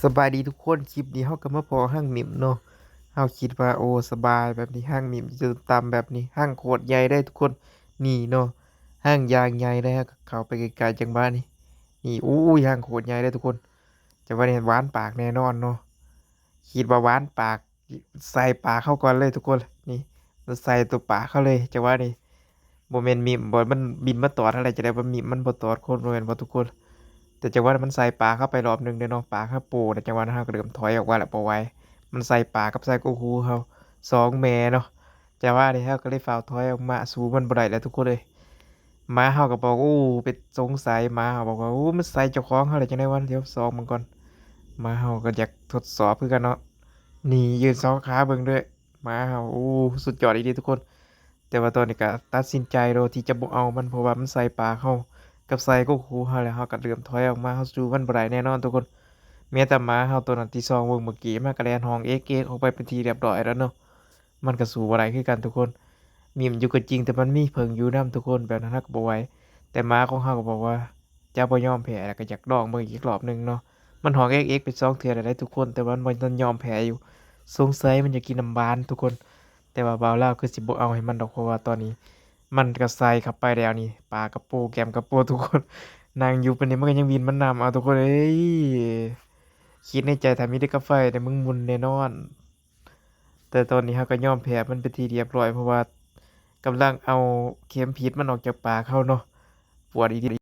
สบายดีทุกคนคลิปนี้เฮาก็มาพอห้างหมิมเนาะเฮาคิดว่าโอ้สบายแบบนี้ห้างหมิมจะตามแบบนี้ห้างโคตรใหญ่ได้ทุกคนนี่เนาะห้างยางใหญ่ได้ฮะเข้าไปไกลๆจังบ้านนี่นี่อู้ยห้างโคตรใหญ่ได้ทุกคนจะว่าเนี่ยหวานปากแน่นอนเนาะคิดว่าหวานปากใส่ปากเข้าก่อนเลยทุกคนนี่มันใส่ตัวปากเข้าเลยจะว่านี่โมเมนต์มิมบ่มันบินมาตอดอะไรจะได้ว่ามิมมันบ่ตอดคนโมเมนต์บ่ทุกคน แต่จังหวะนั้นมันใส่ปลาเข้าไปรอบหนึ่งเด้อเนาะปลาเข้าปูแต่จังหวะนั้นเราก็เริ่มถอยออกว่าแหละปอไว้มันใส่ปลากับใส่กูคูเขาสองแม่เนาะจังหวะนี้เราก็เลยฝ่าวถอยออกมาสู้มันบ่ได้แล้วทุกคนเลยหมาเฮาก็บอกอู้เป็นสงสัยหมาเฮาบอกว่าอู้มันใส่เจ้าของเขาเลยจังได๋วะเดี๋ยวสองมันก่อนหมาเฮาก็อยากทดสอบคือกันเนาะนี่ยืนสองขาเบิ่งด้วยหมาเฮาอู้สุดยอดอีหลีทุกคนแต่ว่าตอนนี้ก็ตัดสินใจโดยที่จะบ่เอามันเพราะว่ามันใส่ปลาเข้า กับไซก็คูเฮาแล้วเฮาก็เริ่มถอยออกมาเฮาสู้มันบ่ได้แน่นอนทุกคนแม้แต่หมาเฮาตัวนั้นที่ซองเบิ่งเมื่อกี้มันก็แล่นห้องเอ๊กๆออกไปเป็นที่เรียบร้อยแล้วเนาะมันก็สู้บ่ได้คือกันทุกคนมีมันอยู่ก็จริงแต่มันมีเพิงอยู่นำทุกคนแบบนั้นเราก็บ่ไหวแต่หมาของเฮาก็บอกว่าจะบ่ยอมแพ้แล้วก็อยากลองเบิ่งอีกรอบหนึ่งเนาะมันห้องเอ๊กๆไปสองเทื่อแล้วได้ทุกคนแต่ว่ามันบ่ยอมแพ้อยู่สงสัยมันจะกินน้ำบานทุกคนแต่ว่าบ่าวลาวคือสิบ่เอาให้มันดอกเพราะว่าตอนนี้มันก็ใส่เข้าไปแล้วนี่ปลากระปูแก้มกระปูทุกคน นางอยู่เป็นนี้มันก็ยังบินมันนำเอาทุกคนเอ้ยคิดในใจถ้ามีได้กาแฟแต่มึงมุนแน่นอนแต่ตอนนี้เขาก็ยอมแพ้มันเป็นทีเรียบร้อยเพราะว่ากำลังเอาเข็มพิษมันออกจากปากเขาเนาะปวดอีที